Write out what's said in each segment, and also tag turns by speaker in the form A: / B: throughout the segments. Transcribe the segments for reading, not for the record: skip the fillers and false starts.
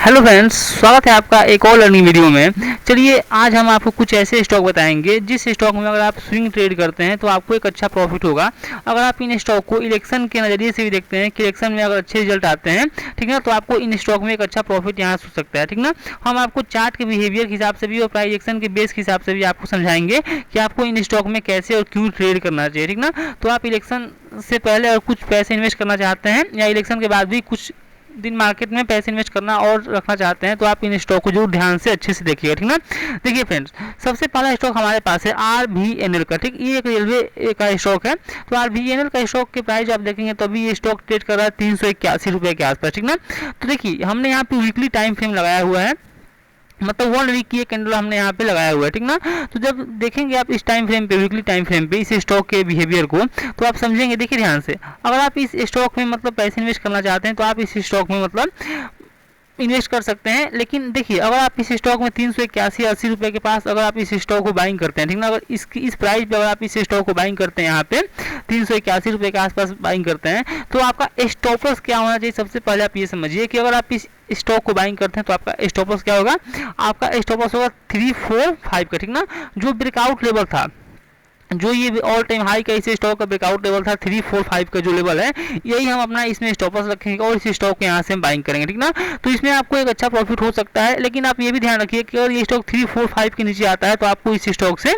A: Hello friends, स्वागत है आपका एक और लर्निंग वीडियो में। चलिए आज हम आपको कुछ ऐसे स्टॉक बताएंगे जिस स्टॉक में अगर आप स्विंग ट्रेड करते हैं तो आपको एक अच्छा प्रॉफिट होगा। अगर आप इन स्टॉक को इलेक्शन के नज़रिए से भी देखते हैं कि इलेक्शन में अगर अच्छे रिजल्ट आते हैं, ठीक है, तो आपको इन स्टॉक में एक अच्छा प्रॉफिट यहाँ हो सकता है, ठीक ना। हम आपको चार्ट के बिहेवियर के हिसाब से भी और प्राइजेक्शन के बेस के हिसाब से भी आपको समझाएंगे कि आपको इन स्टॉक में कैसे और क्यों ट्रेड करना चाहिए, ठीक ना। तो आप इलेक्शन से पहले और कुछ पैसे इन्वेस्ट करना चाहते हैं या इलेक्शन के बाद भी कुछ दिन मार्केट में पैसे इन्वेस्ट करना और रखना चाहते हैं तो आप इन स्टॉक को जरूर ध्यान से अच्छे से देखिएगा, ठीक ना। देखिए फ्रेंड्स, सबसे पहला स्टॉक हमारे पास है RVNL का, ठीक। ये एक रेलवे का स्टॉक है। तो RVNL का स्टॉक के प्राइस आप देखेंगे तो अभी ये स्टॉक ट्रेड कर रहा है 381 रुपये के आसपास, ठीक ना। तो देखिए हमने यहाँ पे वीकली टाइम फ्रेम लगाया हुआ है, मतलब 1 वीक की ये कैंडल हमने यहाँ पे लगाया हुआ है, ठीक ना। तो जब देखेंगे आप इस टाइम फ्रेम पे, वीकली टाइम फ्रेम पे इस स्टॉक के बिहेवियर को, तो आप समझेंगे। देखिए ध्यान से, अगर आप इस स्टॉक में मतलब पैसे इन्वेस्ट करना चाहते हैं तो आप इस स्टॉक में मतलब इन्वेस्ट कर सकते हैं। लेकिन देखिए अगर आप इस स्टॉक में 381-80 रुपये के पास अगर आप इस स्टॉक को बाइंग करते हैं, ठीक ना, अगर इस प्राइस पे अगर आप इस स्टॉक को बाइंग करते हैं, यहाँ पे 381 रुपये के आसपास बाइंग करते हैं, तो आपका स्टॉपर्स क्या होना चाहिए। सबसे पहले आप ये समझिए कि अगर आप इस स्टॉक को बाइंग करते हैं तो आपका स्टॉपर्स क्या होगा। आपका स्टॉपर्स होगा 345 का, ठीक ना। जो ब्रेकआउट लेवल था, जो ये ऑल टाइम हाई का इस स्टॉक का ब्रेकआउट लेवल था 345 का जो लेवल है, यही हम अपना इसमें स्टॉपर्स रखेंगे और इस स्टॉक को यहाँ से हम बाइंग करेंगे, ठीक ना। तो इसमें आपको एक अच्छा प्रॉफिट हो सकता है। लेकिन आप ये भी ध्यान रखिए कि अगर ये स्टॉक 345 के नीचे आता है तो आपको इस स्टॉक से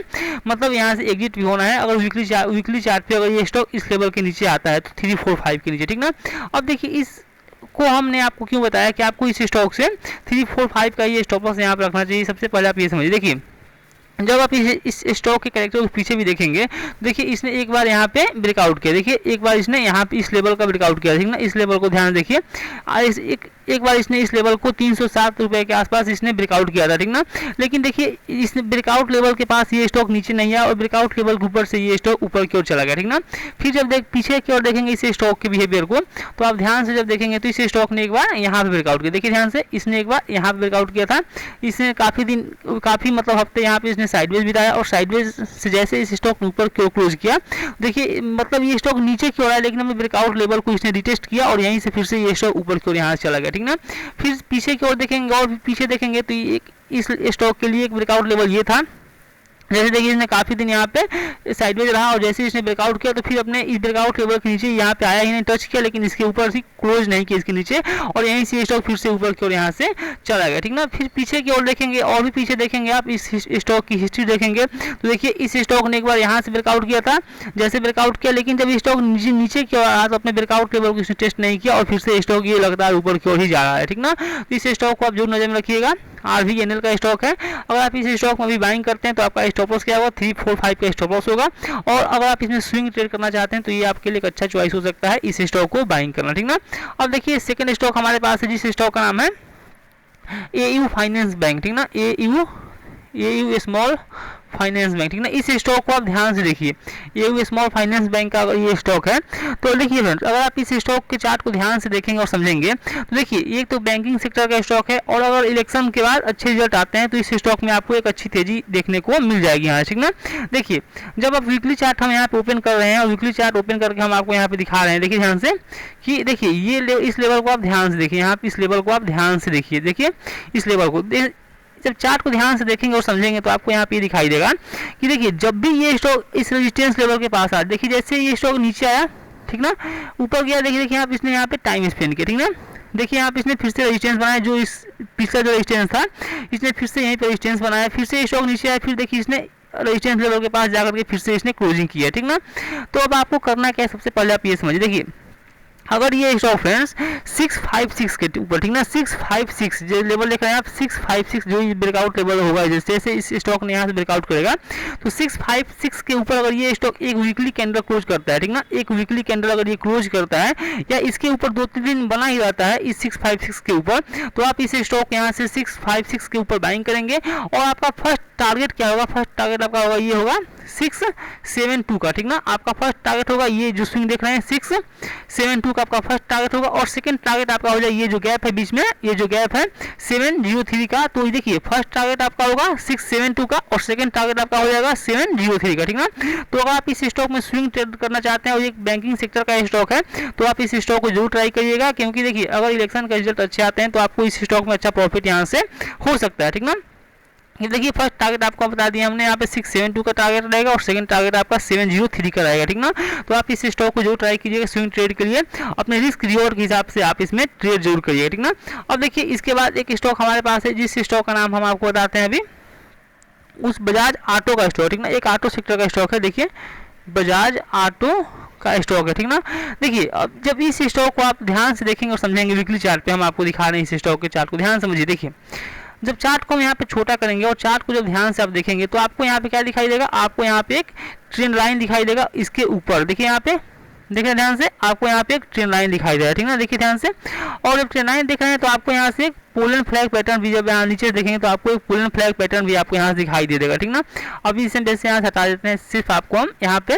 A: मतलब यहाँ से एग्जिट भी होना है। अगर वीकली चार्ट पे अगर ये स्टॉक इस लेवल के नीचे आता है तो 345 के नीचे, ठीक ना। अब देखिए इस को हमने आपको क्यों बताया कि आपको इस स्टॉक से 345 का ये स्टॉपर्स यहाँ पर रखना चाहिए। सबसे पहले आप ये समझिए, देखिए जब आप इस स्टॉक के कैरेक्टर को पीछे भी देखेंगे, देखिए इसने एक बार यहाँ पे ब्रेकआउट किया, देखिए एक बार इसने यहाँ पे इस लेवल का ब्रेकआउट किया, ठीक ना। इस लेवल को ध्यान देखिए, एक बार इसने इस लेवल को 307 रुपये के आसपास इसने ब्रेकआउट किया था, ठीक ना। लेकिन देखिए इसने ब्रेकआउट लेवल के पास ये स्टॉक नीचे नहीं आया और ब्रेकआउट लेवल के ऊपर से ये स्टॉक ऊपर की ओर चला गया, ठीक ना। फिर जब पीछे की ओर देखेंगे इस स्टॉक के बिहेवियर को, तो आप ध्यान से जब देखेंगे तो इस स्टॉक ने एक बार यहाँ पे ब्रेकआउट किया, देखिए ध्यान से, इसने एक बार यहाँ पे ब्रेकआउट किया था। इसने काफ़ी मतलब हफ्ते यहाँ पे इसने साइडवेज बिताया और साइडवेज से जैसे इस स्टॉक ने ऊपर की ओर क्लोज किया, देखिए मतलब ये स्टॉक नीचे की ओर आया, लेकिन हमने ब्रेकआउट लेवल को इसने रिटेस्ट किया और यहीं से फिर से ये स्टॉक ऊपर की ओर यहाँ से चला गया, ठीक ना। फिर पीछे की ओर देखेंगे और पीछे देखेंगे तो इस स्टॉक के लिए एक ब्रेकआउट लेवल ये था। जैसे देखिए इसने काफ़ी दिन यहाँ पे साइडवेज रहा और जैसे इसने ब्रेकआउट किया तो फिर अपने इस ब्रेकआउट लेवल के नीचे यहाँ पे आया, ही नहीं टच किया, लेकिन इसके ऊपर से क्लोज नहीं किया इसके नीचे और यहीं से स्टॉक फिर से ऊपर की ओर यहाँ से चला गया, ठीक ना। फिर पीछे की ओर देखेंगे और भी पीछे देखेंगे आप इस स्टॉक की हिस्ट्री देखेंगे तो देखिए इस स्टॉक ने एक बार यहाँ से ब्रेकआउट किया था, जैसे ब्रेकआउट किया, लेकिन जब स्टॉक नीचे की ओर आया तो अपने ब्रेकआउट लेवल को इसने टेस्ट नहीं किया और फिर से स्टॉक ये लगातार ऊपर की ओर ही जा रहा है, ठीक ना। तो इस स्टॉक को आप जरूर नजर में रखिएगा। RVNL का स्टॉक है। अगर आप इस स्टॉक में भी बाइंग करते हैं तो आपका स्टॉपर्स क्या होगा, 345 का स्टॉपर्स होगा। और अगर आप इसमें स्विंग ट्रेड करना चाहते हैं तो ये आपके लिए एक अच्छा चॉइस हो सकता है इस स्टॉक को बाइंग करना, ठीक ना। अब देखिए सेकंड स्टॉक हमारे पास है जिस स्टॉक का नाम है AU फाइनेंस बैंक, ठीक ना। AU स्मॉल फाइनेंस बैंक, ठीक ना। इस स्टॉक को आप ध्यान से देखिए, ये स्मॉल फाइनेंस बैंक का अगर ये स्टॉक है तो देखिए फ्रेंड्स, अगर आप इस स्टॉक के चार्ट को ध्यान से देखेंगे और समझेंगे तो देखिए ये तो बैंकिंग सेक्टर का स्टॉक है और अगर इलेक्शन के बाद अच्छे रिजल्ट आते हैं तो इस स्टॉक में आपको एक अच्छी तेजी देखने को मिल जाएगी यहाँ, ठीक ना। देखिए जब आप वीकली चार्ट हम यहाँ पे ओपन कर रहे हैं और वीकली चार्ट ओपन करके हम आपको यहाँ पे दिखा रहे हैं, देखिए ध्यान से कि देखिए ये इस लेवल को आप ध्यान से देखिए, यहाँ पे इस लेवल को आप ध्यान से देखिए, देखिए इस लेवल को जब चार्ट को ध्यान से देखेंगे और समझेंगे तो आपको यहाँ पे दिखाई देगा कि देखिए जब भी ये स्टॉक इस रेजिस्टेंस लेवल के पास आ, देखिए जैसे ये स्टॉक नीचे आया, ठीक ना, ऊपर गया, देखिए आप इसने यहाँ पे टाइम स्पेंड किया, ठीक ना। देखिए यहाँ पे इसने फिर से रेजिस्टेंस बनाया, जो इस पिछला जो रेजिस्टेंस था इसने फिर से यहीं पर रेजिस्टेंस बनाया, फिर से स्टॉक नीचे आया, फिर देखिए इसने रेजिस्टेंस लेवल के पास जाकर के फिर से इसने क्लोजिंग किया, ठीक ना। तो अब आपको करना क्या है, सबसे पहले आप ये समझिए, देखिए अगर ये स्टॉक फ्रेंड्स 656 के ऊपर, ठीक ना, 656 जो लेवल देख रहे हैं आप, 656 जो ब्रेकआउट लेवल होगा, जैसे इस स्टॉक ने यहाँ से ब्रेकआउट करेगा तो 656 के ऊपर अगर ये स्टॉक एक वीकली कैंडल क्लोज करता है, ठीक ना, एक वीकली कैंडल अगर ये क्लोज करता है या इसके ऊपर 2-3 दिन बना ही रहता है इस 656 के ऊपर, तो आप इस स्टॉक यहाँ से 656 के ऊपर बाइंग करेंगे और आपका फर्स्ट टारगेट क्या होगा, फर्स्ट टारगेट आपका होगा ये होगा 672 का, ठीक ना। आपका फर्स्ट टारगेट होगा ये जो स्विंग देख रहे हैं 672 का आपका फर्स्ट टारगेट होगा, और सेकंड टारगेट आपका हो जाए ये जो गैप है बीच में, ये जो गैप है 703 का। तो देखिए फर्स्ट टारगेट आपका होगा 672 का और सेकंड टारगेट आपका हो जाएगा 703 का, ठीक ना। तो अगर आप इस स्टॉक में स्विंग ट्रेड करना चाहते हैं और एक बैंकिंग सेक्टर का स्टॉक है तो आप इस स्टॉक को जरूर ट्राई करिएगा, क्योंकि देखिए अगर इलेक्शन का रिजल्ट अच्छे आते हैं तो आपको इस स्टॉक में अच्छा प्रॉफिट यहाँ से हो सकता है, ठीक ना। ये देखिए फर्स्ट टारगेट आपको बता दिया हमने, यहाँ पे 672 का टारगेट रहेगा और सेकंड टारगेट आपका 703 का रहेगा, ठीक ना। तो आप इस स्टॉक को जरूर ट्राई कीजिएगा स्विंग ट्रेड के लिए, अपने रिस्क रिवॉर्ड के हिसाब से आप इसमें ट्रेड जरूर करिएगा, ठीक ना। अब देखिए इसके बाद एक स्टॉक हमारे पास है, जिस स्टॉक का नाम हम आपको बताते हैं अभी, उस बजाज ऑटो का स्टॉक, ठीक ना। एक ऑटो सेक्टर का स्टॉक है, देखिए बजाज ऑटो का स्टॉक है, ठीक ना। देखिए अब जब इस स्टॉक को आप ध्यान से देखेंगे और समझेंगे, वीकली चार्ट पे हम आपको दिखा रहे हैं इस स्टॉक के चार्ट को, ध्यान समझिए। देखिए जब चार्ट को हम यहाँ पे छोटा करेंगे और चार्ट को जब ध्यान से आप देखेंगे तो आपको यहाँ पे क्या दिखाई देगा, आपको यहाँ पे एक ट्रेंड लाइन दिखाई देगा इसके ऊपर, देखिए यहाँ पे देखिए ध्यान से, आपको यहाँ पे एक ट्रेंड लाइन दिखाई दे रहा है, ठीक ना। देखिए ध्यान से, और जब ट्रेंड लाइन देख रहे हैं तो आपको यहाँ से एक पोलन फ्लैग पैटर्न भी, जब यहाँ नीचे देखेंगे तो आपको एक पोलन फ्लैग पैटर्न भी आपको यहाँ से दिखाई दे देगा, ठीक ना। अभी इसे वैसे यहाँ से हटा देते हैं, सिर्फ आपको हम यहाँ पे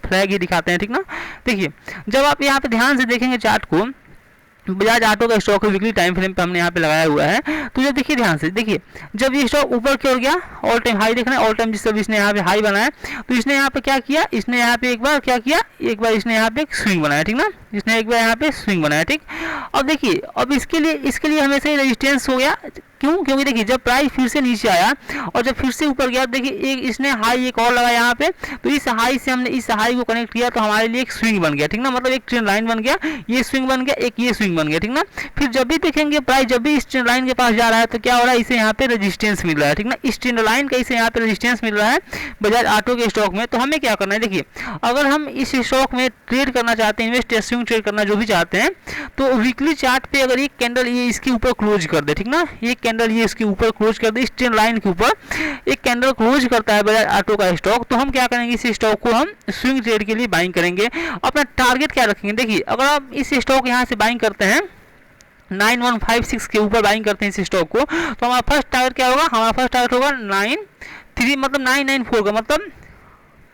A: फ्लैग ही दिखाते हैं, ठीक ना। देखिए जब आप यहाँ पे ध्यान से देखेंगे चार्ट को, बजाज ऑटो का स्टॉक वीकली टाइम फ्रेम पे हमने यहाँ पे लगाया हुआ है, तो जब देखिए ध्यान से, देखिए जब ये स्टॉक ऊपर की ओर गया, ऑल टाइम हाई देख रहे हैं, ऑल टाइम जिस इसने यहाँ पे हाई बनाया, तो इसने यहाँ पे क्या किया, इसने यहाँ पे एक बार क्या किया, एक बार इसने यहाँ पे एक स्विंग बनाया, ठीक ना। इसने एक बार यहाँ पे स्विंग बनाया, ठीक। अब देखिए अब इसके लिए हमेशा ही रेजिस्टेंस हो गया, क्यों, क्योंकि देखिए जब प्राइस फिर से नीचे आया और जब फिर से ऊपर गया, देखिए एक इसने हाई एक और लगाया यहाँ पे, तो इस हाई से हमने इस हाई को कनेक्ट किया तो हमारे लिए एक स्विंग बन गया, ठीक ना। मतलब एक ट्रेंड लाइन बन गया, ये स्विंग बन गया, एक ये स्विंग बन गया, ठीक ना। फिर जब भी देखेंगे प्राइस जब भी इस ट्रेंड लाइन के पास जा रहा है तो क्या हो रहा है, इसे यहाँ पे रेजिस्टेंस मिल रहा है, ठीक ना। इस ट्रेंड लाइन का इसे यहाँ पे रेजिस्टेंस मिल रहा है बजाज ऑटो के स्टॉक में। तो हमें क्या करना है, देखिए अगर हम इस स्टॉक में ट्रेड करना चाहते हैं, इन्वेस्ट या स्विंग ट्रेड करना जो भी चाहते हैं, तो वीकली चार्ट पे अगर एक कैंडल ये इसके ऊपर क्लोज कर दे, ठीक ना, एक कैंडल ये इसके ऊपर क्लोज कर दे, इस ट्रेंड लाइन के ऊपर एक कैंडल क्लोज करता है बजाज ऑटो का स्टॉक, तो हम क्या करेंगे, इस स्टॉक को हम स्विंग ट्रेड के लिए बाइंग करेंगे। अपना टारगेट क्या रखेंगे, देखिए अगर आप इस स्टॉक यहाँ से बाइंग करते हैं 9156 के ऊपर बाइंग करते हैं इस स्टॉक को, तो हमारा फर्स्ट टारगेट क्या होगा, हमारा फर्स्ट टारगेट होगा 93 मतलब 994 का, मतलब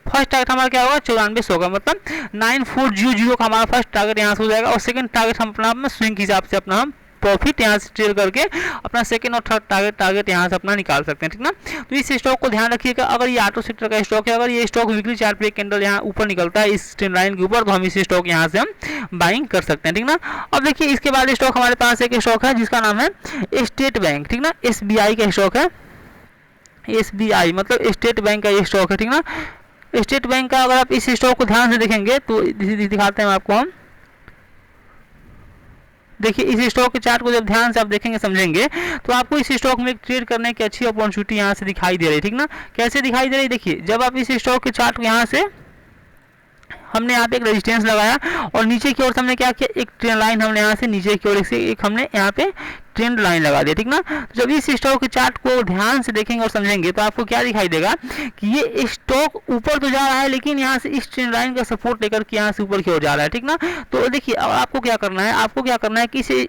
A: फर्स्ट टारगेट हमारा क्या होगा 94 होगा, मतलब 9400 का हमारा फर्स्ट टारगेट यहाँ से हो जाएगा। और सेकंड टारगेट हम अपना स्विंग के हिसाब से अपना हम प्रॉफिट यहाँ से ट्रेड करके अपना सेकंड और थर्ड टारगेट यहाँ से अपना निकाल सकते हैं, ठीक ना। तो इस स्टॉक को ध्यान रखिएगा, अगर ये ऑटो सेक्टर का स्टॉक है, अगर ये स्टॉक वीकली चार्ट पे कैंडल यहाँ ऊपर निकलता है इस ट्रेंड लाइन के ऊपर, तो हम इस स्टॉक यहाँ से हम बाइंग कर सकते हैं, ठीक ना। अब देखिए इसके बाद स्टॉक हमारे पास एक स्टॉक है जिसका नाम है स्टेट बैंक, ठीक ना। SBI का स्टॉक है, SBI मतलब स्टेट बैंक का ये स्टॉक है, ठीक ना। स्टेट बैंक का अगर आप इस स्टॉक को ध्यान से देखेंगे तो दिखाते हैं आपको हम, देखिए इस स्टॉक के चार्ट को जब ध्यान से आप देखेंगे समझेंगे तो आपको इस स्टॉक में ट्रेड करने की अच्छी अपॉर्चुनिटी यहाँ से दिखाई दे रही है, ठीक ना। कैसे दिखाई दे रही है, देखिए जब आप इस स्टॉक के चार्ट को यहाँ से हमने यहाँ पे एक रेजिस्टेंस लगाया और नीचे की ओर हमने क्या किया, एक ट्रेंड लाइन हमने यहाँ से नीचे की ओर से एक हमने यहाँ पे ट्रेंड लाइन लगा दिया, ठीक ना। तो जब इस स्टॉक के चार्ट को ध्यान से देखेंगे और समझेंगे तो आपको क्या दिखाई देगा कि ये स्टॉक ऊपर तो जा रहा है लेकिन यहाँ से इस ट्रेंड लाइन का सपोर्ट लेकर के यहाँ से ऊपर की ओर जा रहा है, ठीक ना। तो देखिए अब आपको क्या करना है, आपको क्या करना है कि इसे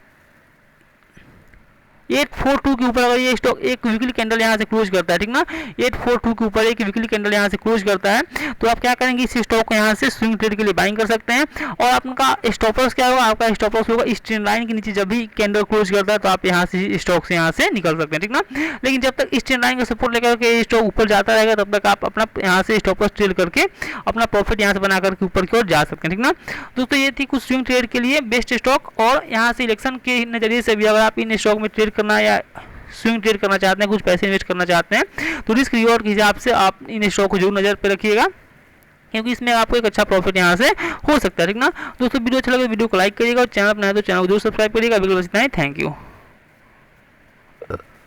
A: 842 के ऊपर अगर ये स्टॉक एक वीकली कैंडल यहाँ से क्लोज करता है, ठीक ना, 842 के ऊपर एक वीकली कैंडल यहाँ से क्लोज करता है, तो आप क्या करेंगे, इस स्टॉक को यहाँ से स्विंग ट्रेड के लिए बाइंग कर सकते हैं। और आपका स्टॉपर्स क्या होगा, आपका स्टॉपर्स होगा इस ट्रेंड लाइन के नीचे जब भी कैंडल क्लोज करता है तो आप यहाँ से स्टॉक से यहाँ से निकल सकते हैं, ठीक ना। लेकिन जब तक इस ट्रेंड लाइन का सपोर्ट लेकर के स्टॉक ऊपर जाता रहेगा तब तक आप अपना यहाँ से स्टॉपर्स ट्रेड करके अपना प्रॉफिट यहाँ से बना करके ऊपर की ओर जा सकते हैं, ठीक ना। दोस्तों ये थी कुछ स्विंग ट्रेड के लिए बेस्ट स्टॉक, और यहाँ से इलेक्शन के नज़रिए से भी अगर आप इन स्टॉक में ट्रेड करना या स्विंग ट्रेड करना चाहते हैं, कुछ पैसे इन्वेस्ट करना चाहते हैं, तो रिस्क रिवॉर्ड के हिसाब से आप इन स्टॉक को जरूर नज़र पे रखिएगा, क्योंकि इसमें आपको एक अच्छा प्रॉफिट यहाँ से हो सकता है, ठीक ना। दोस्तों वीडियो अच्छा लगे वीडियो को लाइक करिएगा और चैनल पर नए तो चैनल को जरूर सब्सक्राइब करिएगा। वीडियो बस इतना ही, थैंक यू।